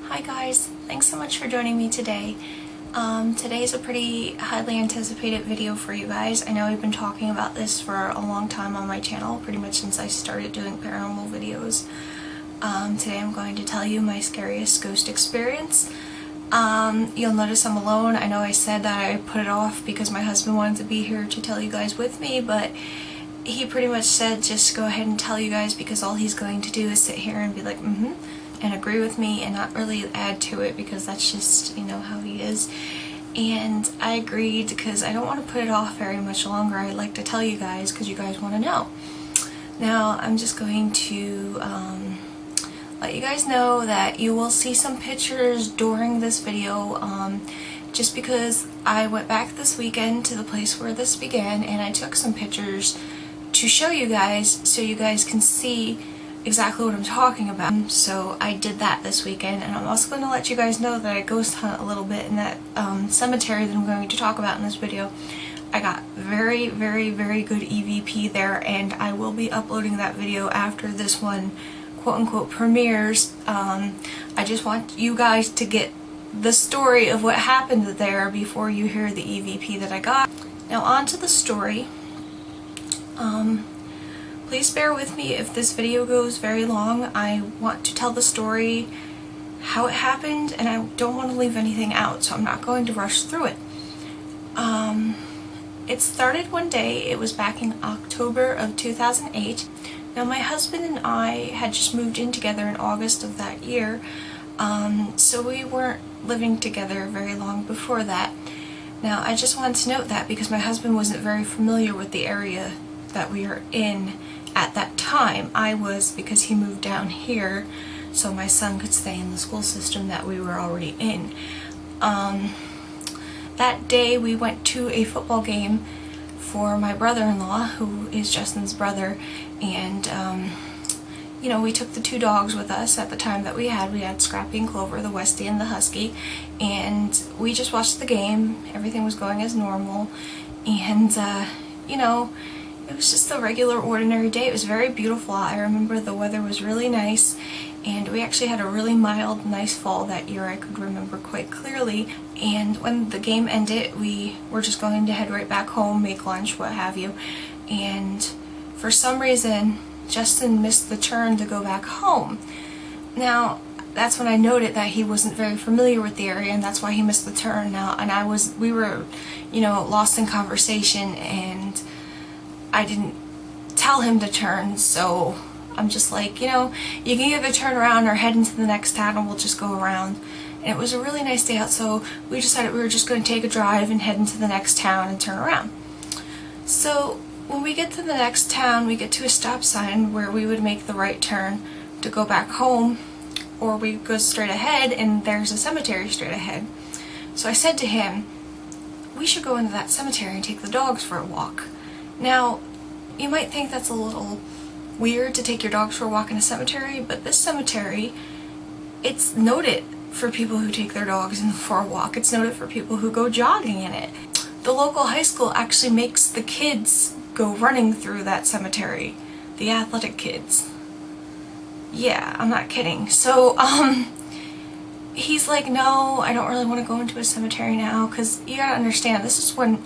Hi guys, thanks so much for joining me today. Today is a pretty highly anticipated video for you guys. I know I've been talking about this for a long time on my channel, pretty much since I started doing paranormal videos. Today I'm going to tell you my scariest ghost experience. You'll notice I'm alone. I know I said that I put it off because my husband wanted to be here to tell you guys with me, but he pretty much said just go ahead and tell you guys because all he's going to do is sit here and be like, and agree with me and not really add to it because that's just, how he is. And I agreed because I don't want to put it off very much longer. I'd like to tell you guys because you guys want to know. Now I'm just going to let you guys know that you will see some pictures during this video just because I went back this weekend to the place where this began and I took some pictures to show you guys so you guys can see exactly what I'm talking about. So I did that this weekend, and I'm also going to let you guys know that I ghost hunt a little bit in that cemetery that I'm going to talk about in this video. I got very, very, very good EVP there, and I will be uploading that video after this one quote-unquote premieres. I just want you guys to get the story of what happened there before you hear the EVP that I got. Now on to the story. Please bear with me if this video goes very long. I want to tell the story, how it happened, and I don't want to leave anything out, so I'm not going to rush through it. It started one day. It was back in October of 2008. Now my husband and I had just moved in together in August of that year, so we weren't living together very long before that. Now I just wanted to note that because my husband wasn't very familiar with the area that we are in at that time. I was, because he moved down here so my son could stay in the school system that we were already in. That day we went to a football game for my brother-in-law, who is Justin's brother, and we took the two dogs with us at the time that we had Scrappy and Clover, the Westie and the Husky, and we just watched the game. Everything was going as normal, and it was just a regular ordinary day. It was very beautiful. I remember the weather was really nice, and we actually had a really mild, nice fall that year. I could remember quite clearly. And when the game ended, we were just going to head right back home, make lunch, what have you. And for some reason, Justin missed the turn to go back home. Now, that's when I noted that he wasn't very familiar with the area, and that's why he missed the turn. Now, and we were, lost in conversation, and I didn't tell him to turn, so I'm just like, you can either turn around or head into the next town and we'll just go around. And it was a really nice day out, so we decided we were just going to take a drive and head into the next town and turn around. So when we get to the next town, we get to a stop sign where we would make the right turn to go back home, or we go straight ahead and there's a cemetery straight ahead. So I said to him, we should go into that cemetery and take the dogs for a walk. Now, you might think that's a little weird to take your dogs for a walk in a cemetery, but this cemetery, it's noted for people who take their dogs for a walk. It's noted for people who go jogging in it. The local high school actually makes the kids go running through that cemetery. The athletic kids. Yeah, I'm not kidding. So, he's like, no, I don't really want to go into a cemetery now, because you gotta understand, this is when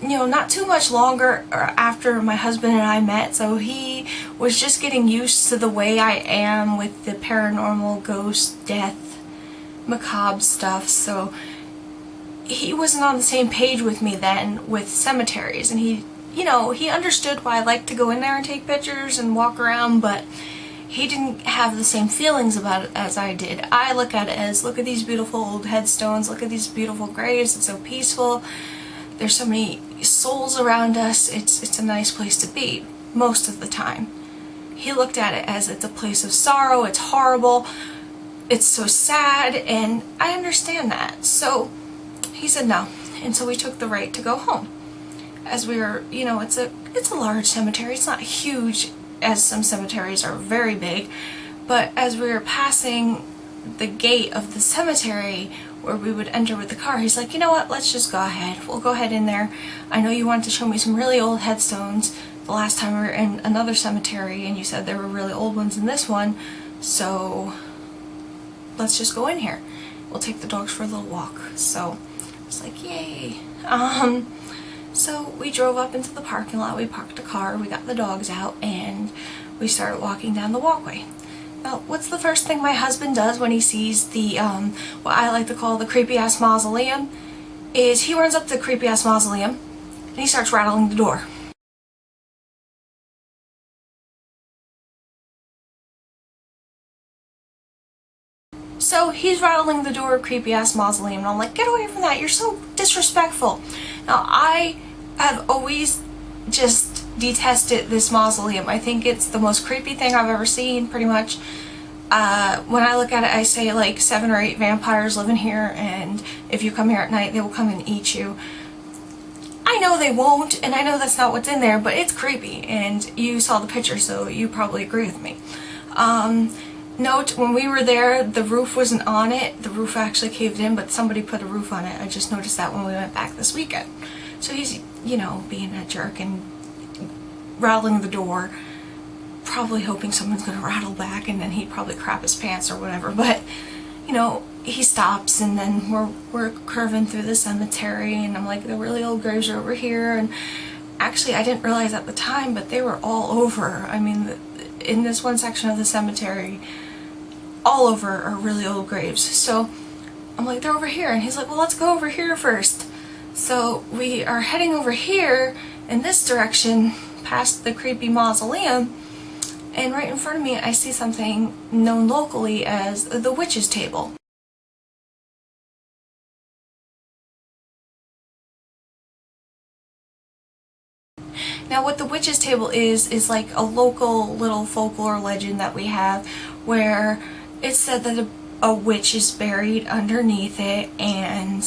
not too much longer after my husband and I met, so he was just getting used to the way I am with the paranormal, ghost, death, macabre stuff, so he wasn't on the same page with me then with cemeteries, and he understood why I like to go in there and take pictures and walk around, but he didn't have the same feelings about it as I did. I look at it as, look at these beautiful old headstones, look at these beautiful graves, it's so peaceful. There's so many souls around us, it's a nice place to be, most of the time. He looked at it as it's a place of sorrow, it's horrible, it's so sad, and I understand that. So he said no, and so we took the right to go home. As we were, it's a large cemetery, it's not huge as some cemeteries are very big, but as we were passing the gate of the cemetery where we would enter with the car, he's like, you know what, let's just go ahead. We'll go ahead in there. I know you wanted to show me some really old headstones the last time we were in another cemetery, and you said there were really old ones in this one, so let's just go in here. We'll take the dogs for a little walk. So it's like, yay. So we drove up into the parking lot, we parked the car, we got the dogs out, and we started walking down the walkway. Now, what's the first thing my husband does when he sees the, what I like to call the creepy-ass mausoleum, is he runs up to the creepy-ass mausoleum, and he starts rattling the door. So he's rattling the door of creepy-ass mausoleum, and I'm like, get away from that, you're so disrespectful. Now, I have always just detested this mausoleum. I think it's the most creepy thing I've ever seen, pretty much. When I look at it, I say like 7 or 8 vampires live in here, and if you come here at night, they will come and eat you. I know they won't, and I know that's not what's in there, but it's creepy, and you saw the picture, so you probably agree with me. Note, when we were there, the roof wasn't on it. The roof actually caved in, but somebody put a roof on it. I just noticed that when we went back this weekend. So he's, you know, being a jerk and rattling the door, probably hoping someone's going to rattle back, and then he'd probably crap his pants or whatever. But, you know, he stops, and then we're curving through the cemetery, and I'm like, the really old graves are over here. And actually, I didn't realize at the time, but they were all over. I mean, in this one section of the cemetery, all over are really old graves. So I'm like, they're over here, and he's like, well, let's go over here first. So we are heading over here in this direction past the creepy mausoleum, and right in front of me I see something known locally as the witch's table. Now, what the witch's table is like a local little folklore legend that we have, where it's said that a witch is buried underneath it, and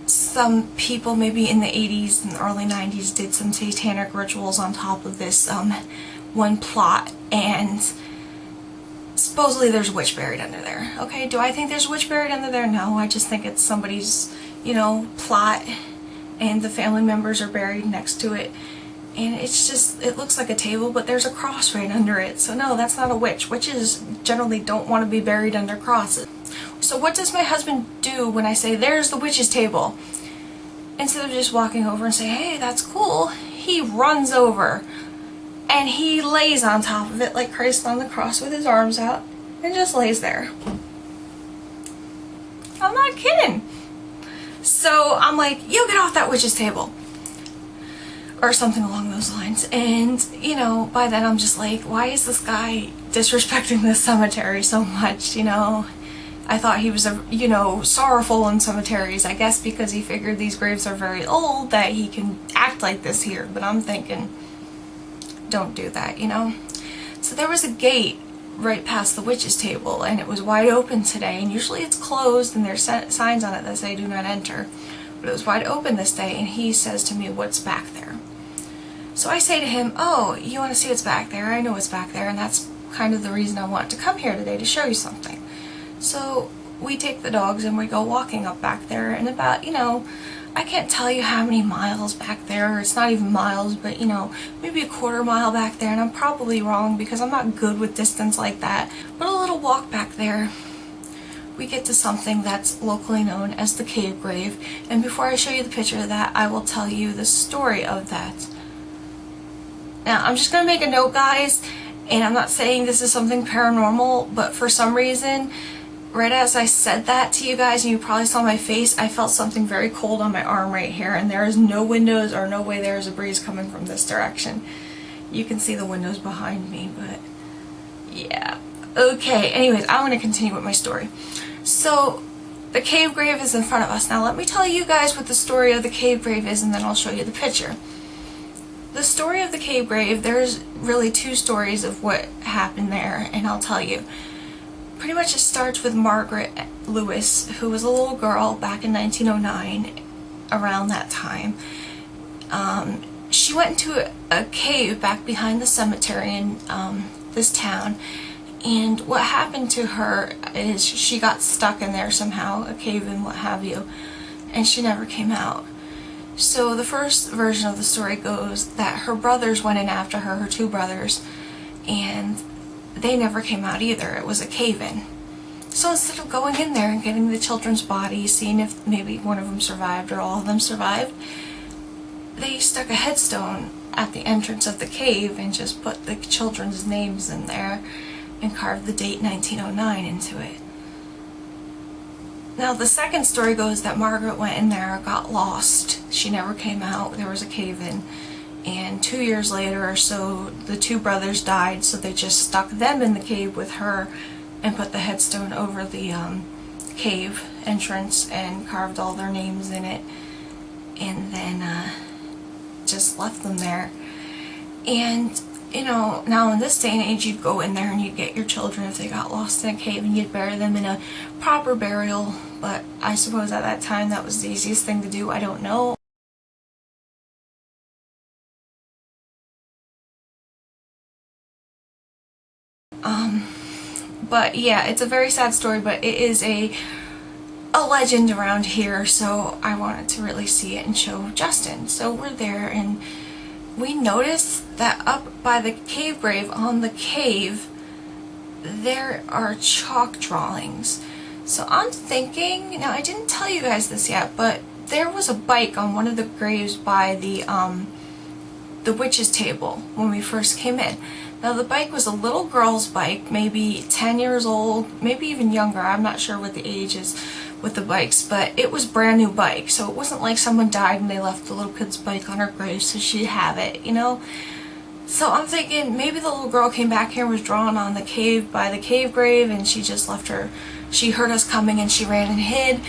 some people maybe in the 80s and early 90s did some satanic rituals on top of this one plot, and supposedly there's a witch buried under there. Okay, do I think there's a witch buried under there? No, I just think it's somebody's, you know, plot, and the family members are buried next to it. And it's just, it looks like a table, but there's a cross right under it. So no, that's not a witch. Witches generally don't want to be buried under crosses. So what does my husband do when I say, there's the witch's table? Instead of just walking over and say, hey, that's cool, he runs over and he lays on top of it like Christ on the cross with his arms out, and just lays there. I'm not kidding. So I'm like, you get off that witch's table, or something along those lines. And, you know, by then I'm just like, why is this guy disrespecting this cemetery so much, you know? I thought he was, you know, sorrowful in cemeteries, I guess because he figured these graves are very old, that he can act like this here. But I'm thinking, don't do that, you know? So there was a gate right past the witch's table, and it was wide open today, and usually it's closed and there's signs on it that say do not enter. But it was wide open this day, and he says to me, what's back there? So I say to him, oh, you want to see what's back there? I know what's back there, and that's kind of the reason I wanted to come here today, to show you something. So we take the dogs and we go walking up back there, and about, you know, I can't tell you how many miles back there, it's not even miles, but, you know, maybe a quarter mile back there, and I'm probably wrong because I'm not good with distance like that, but a little walk back there, we get to something that's locally known as the cave grave. And before I show you the picture of that, I will tell you the story of that. Now, I'm just going to make a note, guys, and I'm not saying this is something paranormal, but for some reason, right as I said that to you guys, and you probably saw my face, I felt something very cold on my arm right here, and there is no windows or no way there is a breeze coming from this direction. You can see the windows behind me, but yeah. Okay, anyways, I'm going to continue with my story. So, the cave grave is in front of us. Now, let me tell you guys what the story of the cave grave is, and then I'll show you the picture. The story of the cave grave, there's really 2 stories of what happened there, and I'll tell you. Pretty much it starts with Margaret Lewis, who was a little girl back in 1909, around that time. She went into a cave back behind the cemetery in this town, and what happened to her is she got stuck in there somehow, a cave and what have you, and she never came out. So the first version of the story goes that her brothers went in after her, her 2 brothers, and they never came out either. It was a cave-in. So instead of going in there and getting the children's bodies, seeing if maybe one of them survived or all of them survived, they stuck a headstone at the entrance of the cave and just put the children's names in there and carved the date 1909 into it. Now the second story goes that Margaret went in there, got lost. She never came out. There was a cave-in. And 2 years later or so, the two brothers died, so they just stuck them in the cave with her and put the headstone over the cave entrance and carved all their names in it, and then just left them there. And you know, now in this day and age, you'd go in there and you'd get your children if they got lost in a cave and you'd bury them in a proper burial, but I suppose at that time that was the easiest thing to do. I don't know. But yeah, it's a very sad story, but it is a legend around here, so I wanted to really see it and show Justin. So we're there and we noticed that up by the cave grave on the cave there are chalk drawings. So I'm thinking, now I didn't tell you guys this yet, but there was a bike on one of the graves by the witch's table when we first came in. Now the bike was a little girl's bike, maybe 10 years old, maybe even younger. I'm not sure what the age is with the bikes, but it was a brand new bike, so it wasn't like someone died and they left the little kid's bike on her grave so she'd have it, you know? So I'm thinking maybe the little girl came back here and was drawn on the cave by the cave grave and she just left her, she heard us coming and she ran and hid.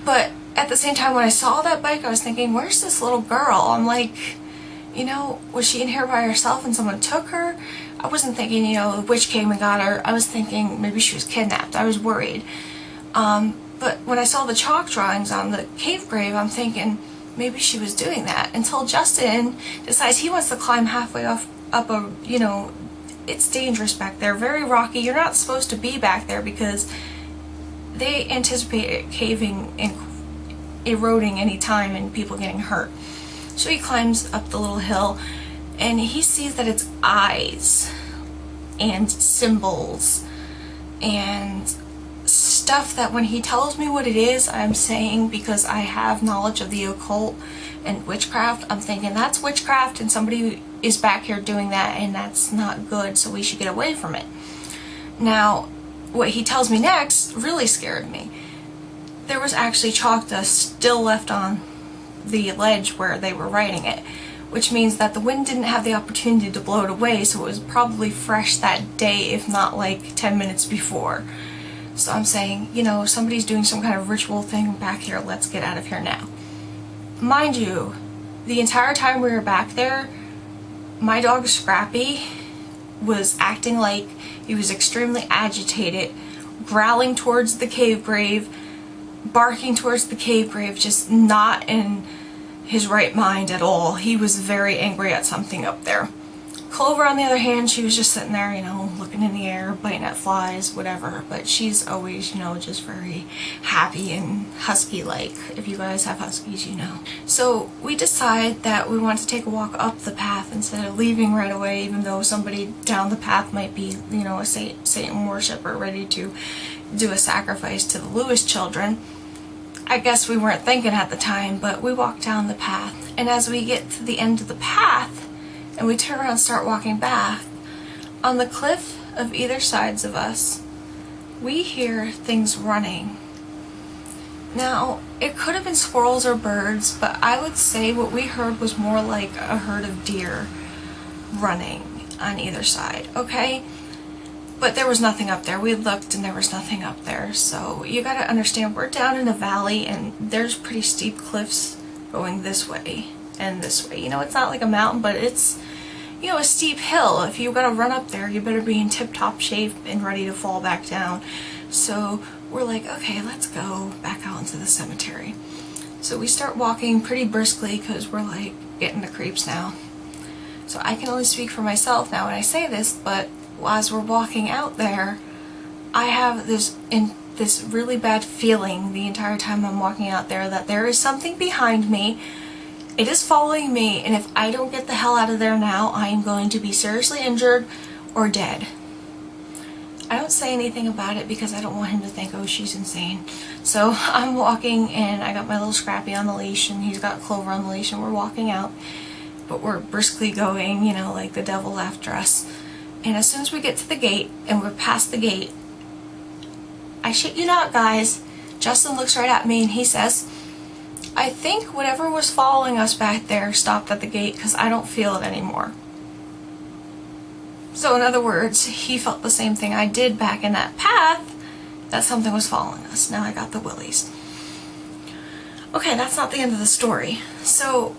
But at the same time when I saw that bike I was thinking, where's this little girl? I'm like, you know, was she in here by herself and someone took her? I wasn't thinking, you know, the witch came and got her. I was thinking maybe she was kidnapped. I was worried. But when I saw the chalk drawings on the cave grave, I'm thinking maybe she was doing that, until Justin decides he wants to climb halfway up a, you know, it's dangerous back there, very rocky. You're not supposed to be back there because they anticipate it caving and eroding any time and people getting hurt. So he climbs up the little hill and he sees that it's eyes and symbols and stuff that when he tells me what it is, I'm saying, because I have knowledge of the occult and witchcraft, I'm thinking that's witchcraft and somebody is back here doing that and that's not good, so we should get away from it. Now, what he tells me next really scared me. There was actually chalk dust still left on the ledge where they were writing it, which means that the wind didn't have the opportunity to blow it away, so it was probably fresh that day, if not like 10 minutes before. So I'm saying, you know, somebody's doing some kind of ritual thing back here, let's get out of here now. Mind you, the entire time we were back there, my dog Scrappy was acting like he was extremely agitated, growling towards the cave grave, barking towards the cave grave, just not in his right mind at all. He was very angry at something up there. Clover, on the other hand, she was just sitting there, you know, looking in the air, biting at flies, whatever. But she's always, you know, just very happy and husky-like. If you guys have huskies, you know. So we decide that we want to take a walk up the path instead of leaving right away, even though somebody down the path might be, you know, a Satan worshiper ready to do a sacrifice to the Lewis children. I guess we weren't thinking at the time, but we walked down the path. And as we get to the end of the path, and we turn around and start walking back, on the cliff of either sides of us, we hear things running. Now, it could have been squirrels or birds, but I would say what we heard was more like a herd of deer running on either side, okay? But there was nothing up there. We looked and there was nothing up there. So you gotta understand, we're down in a valley and there's pretty steep cliffs going this way and this way. You know, it's not like a mountain, but it's, you know, a steep hill. If you gotta run up there, you better be in tip-top shape and ready to fall back down. So we're like, okay, let's go back out into the cemetery. So we start walking pretty briskly because we're like getting the creeps now. So I can only speak for myself now when I say this, but as we're walking out there, I have this really bad feeling the entire time I'm walking out there that there is something behind me. It is following me, and if I don't get the hell out of there now, I am going to be seriously injured or dead. I don't say anything about it because I don't want him to think, oh, she's insane. So I'm walking, and I got my little Scrappy on the leash, and he's got Clover on the leash, and we're walking out. But we're briskly going, you know, like the devil after us. And as soon as we get to the gate, and we're past the gate, I shit you not, guys, Justin looks right at me and he says, I think whatever was following us back there stopped at the gate because I don't feel it anymore. So in other words, he felt the same thing I did back in that path, that something was following us. Now I got the willies. Okay, that's not the end of the story. So,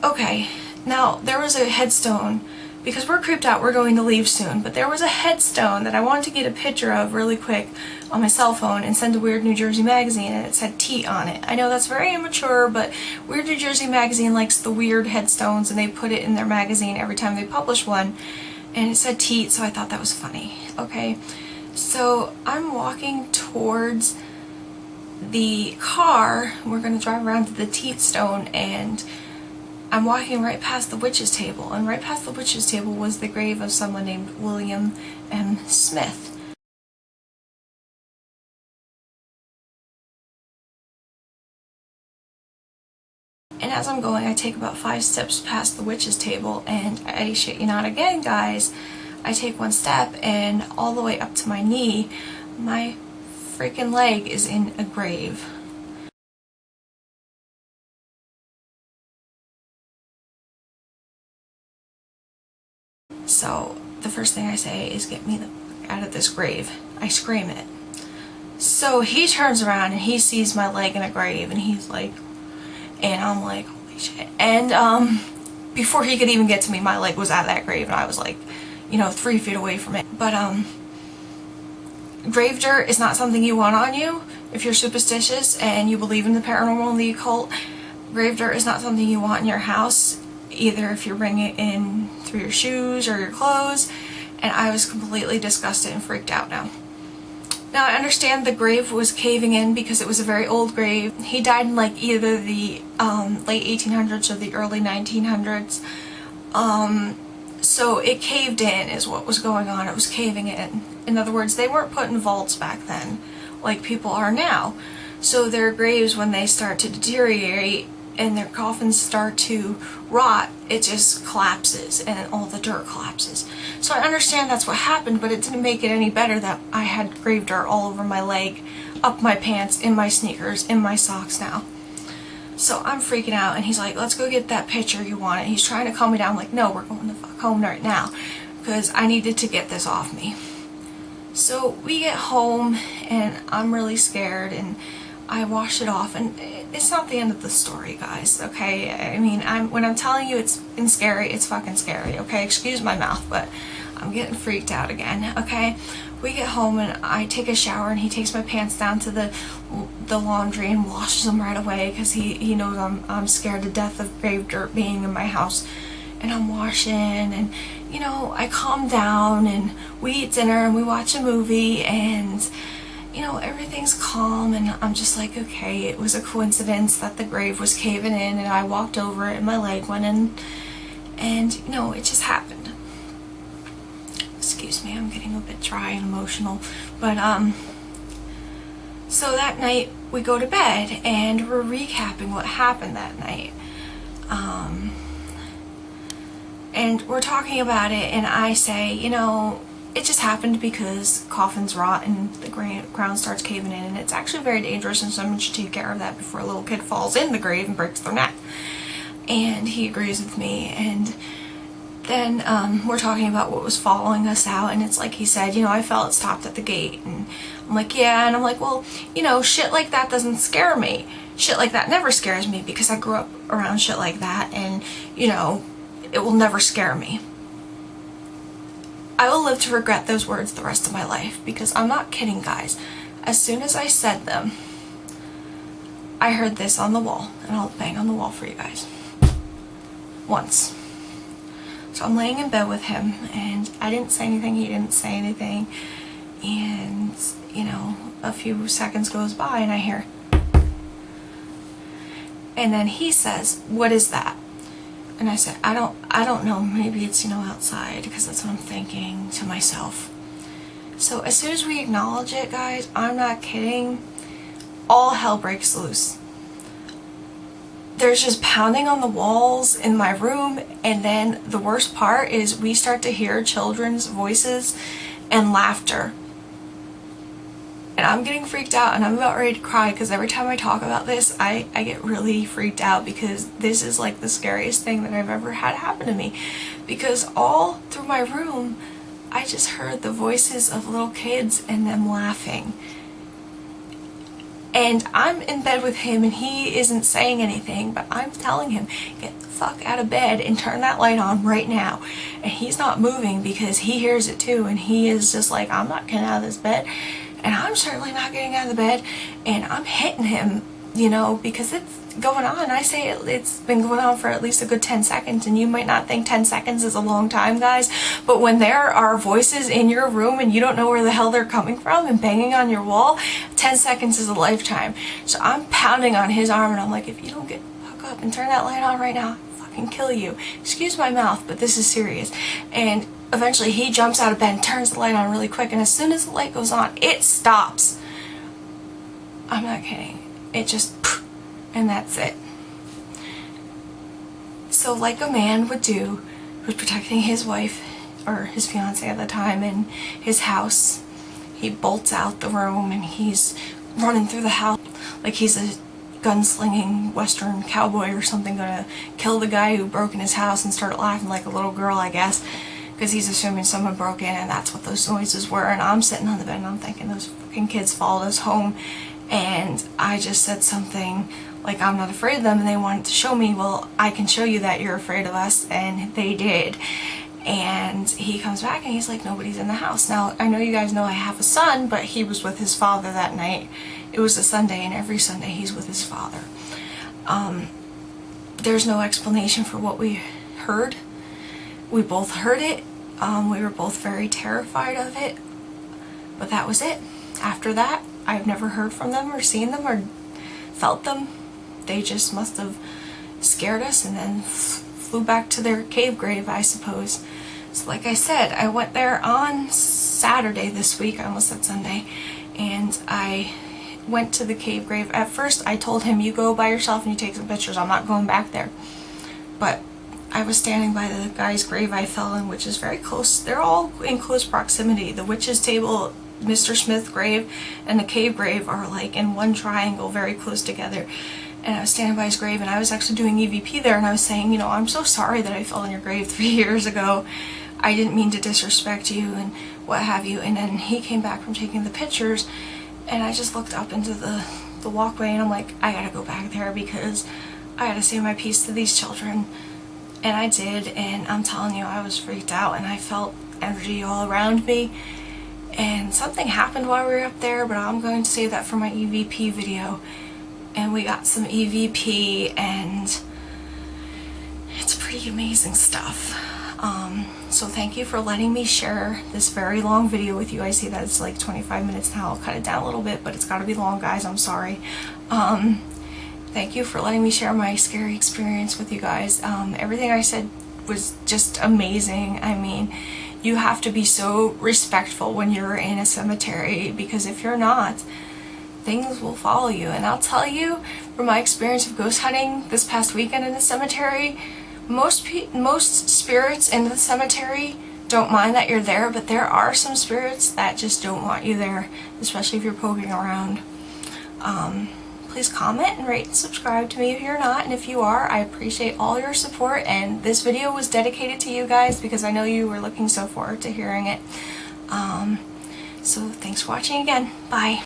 okay, now there was a headstone, because we're creeped out, we're going to leave soon, but there was a headstone that I wanted to get a picture of really quick on my cell phone and send to Weird New Jersey Magazine, and it said Teat on it. I know that's very immature, but Weird New Jersey Magazine likes the weird headstones, and they put it in their magazine every time they publish one, and it said Teat, so I thought that was funny. Okay, so I'm walking towards the car, we're going to drive around to the Teat stone, and I'm walking right past the witch's table, and right past the witch's table was the grave of someone named William M. Smith. And as I'm going, I take about 5 steps past the witch's table, and I shit you not again, guys, I take one step, and all the way up to my knee, my freaking leg is in a grave. So the first thing I say is, get me the fuck out of this grave. I scream it. So he turns around and he sees my leg in a grave, and he's like, and I'm like, holy shit. And before he could even get to me, my leg was out of that grave, and I was like, you know, 3 feet away from it. But grave dirt is not something you want on you if you're superstitious and you believe in the paranormal and the occult. Grave dirt is not something you want in your house, either if you're bringing it in through your shoes or your clothes, and I was completely disgusted and freaked out now. Now I understand the grave was caving in because it was a very old grave. He died in like either the late 1800s or the early 1900s. So it caved in is what was going on. It was caving in. In other words, they weren't put in vaults back then like people are now. So their graves, when they start to deteriorate and their coffins start to rot, it just collapses and all the dirt collapses. So I understand that's what happened, but it didn't make it any better that I had grave dirt all over my leg, up my pants, in my sneakers, in my socks now. So I'm freaking out, and he's like, let's go get that picture you wanted. He's trying to calm me down. I'm like, no, we're going the fuck home right now because I needed to get this off me. So we get home, and I'm really scared, and I wash it off, and it's not the end of the story, guys, okay? I mean, when I'm telling you it's scary, it's fucking scary, okay? Excuse my mouth, but I'm getting freaked out again, okay? We get home, and I take a shower, and he takes my pants down to the laundry and washes them right away because he knows I'm scared to death of grave dirt being in my house. And I'm washing, and you know, I calm down, and we eat dinner, and we watch a movie, and you know, everything's calm, and I'm just like, okay, it was a coincidence that the grave was caving in, and I walked over it, and my leg went in, and you know, it just happened. Excuse me, I'm getting a bit dry and emotional, but so that night we go to bed, and we're recapping what happened that night. And we're talking about it, and I say, you know, it just happened because coffins rot and the ground starts caving in, and it's actually very dangerous, and someone should take care of that before a little kid falls in the grave and breaks their neck. And he agrees with me, and then we're talking about what was following us out, and it's like he said, you know, I felt it stopped at the gate, and I'm like, yeah, and I'm like, well, you know, shit like that doesn't scare me. Shit like that never scares me because I grew up around shit like that, and, you know, it will never scare me. I will live to regret those words the rest of my life, because I'm not kidding, guys. As soon as I said them, I heard this on the wall, and I'll bang on the wall for you guys. Once. So I'm laying in bed with him, and I didn't say anything, he didn't say anything, and, you know, a few seconds goes by, and I hear, and then he says, what is that? And I said, I don't know, maybe it's, you know, outside, because that's what I'm thinking to myself. So as soon as we acknowledge it, guys, I'm not kidding, all hell breaks loose. There's just pounding on the walls in my room, and then the worst part is we start to hear children's voices and laughter. And I'm getting freaked out, and I'm about ready to cry, because every time I talk about this, I get really freaked out, because this is like the scariest thing that I've ever had happen to me. Because all through my room, I just heard the voices of little kids and them laughing. And I'm in bed with him, and he isn't saying anything, but I'm telling him, get the fuck out of bed and turn that light on right now. And he's not moving, because he hears it too, and he is just like, I'm not getting out of this bed. And I'm certainly not getting out of the bed, and I'm hitting him, you know, because it's going on. I say it's been going on for at least a good 10 seconds, and you might not think 10 seconds is a long time, guys, but when there are voices in your room and you don't know where the hell they're coming from and banging on your wall, 10 seconds is a lifetime. So I'm pounding on his arm, and I'm like, if you don't get the fuck up and turn that light on right now, I'll fucking kill you. Excuse my mouth, but this is serious. And eventually he jumps out of bed and turns the light on really quick, and as soon as the light goes on, it stops. I'm not kidding. It just, and that's it. So like a man would do, who's protecting his wife, or his fiance at the time, in his house, he bolts out the room, and he's running through the house like he's a gunslinging western cowboy or something, gonna kill the guy who broke in his house, and started laughing like a little girl, I guess, because he's assuming someone broke in, and that's what those noises were. And I'm sitting on the bed, and I'm thinking, those fucking kids followed us home. And I just said something like, I'm not afraid of them, and they wanted to show me, well, I can show you that you're afraid of us, and they did. And he comes back, and he's like, nobody's in the house. Now, I know you guys know I have a son, but he was with his father that night. It was a Sunday, and every Sunday he's with his father. There's no explanation for what we heard. We both heard it. We were both very terrified of it, but that was it. After that, I've never heard from them or seen them or felt them. They just must have scared us and then flew back to their cave grave, I suppose. So like I said, I went there on Saturday this week, I almost said Sunday, and I went to the cave grave. At first I told him, you go by yourself and you take some pictures, I'm not going back there. But I was standing by the guy's grave I fell in, which is very close. They're all in close proximity. The witch's table, Mr. Smith grave, and the cave grave are like in one triangle, very close together. And I was standing by his grave, and I was actually doing EVP there, and I was saying, you know, I'm so sorry that I fell in your grave 3 years ago. I didn't mean to disrespect you and what have you. And then he came back from taking the pictures, and I just looked up into the walkway, and I'm like, I gotta go back there because I gotta say my piece to these children. And I did, and I'm telling you, I was freaked out, and I felt energy all around me. And something happened while we were up there, but I'm going to save that for my EVP video. And we got some EVP, and it's pretty amazing stuff. So thank you for letting me share this very long video with you. I see that it's like 25 minutes now. I'll cut it down a little bit, but it's got to be long, guys. I'm sorry. Thank you for letting me share my scary experience with you guys. Everything I said was just amazing. I mean, you have to be so respectful when you're in a cemetery, because if you're not, things will follow you. And I'll tell you, from my experience of ghost hunting this past weekend in the cemetery, most spirits in the cemetery don't mind that you're there, but there are some spirits that just don't want you there, especially if you're poking around. Please comment and rate and subscribe to me if you're not, and if you are, I appreciate all your support. And this video was dedicated to you guys because I know you were looking so forward to hearing it. So thanks for watching again. Bye.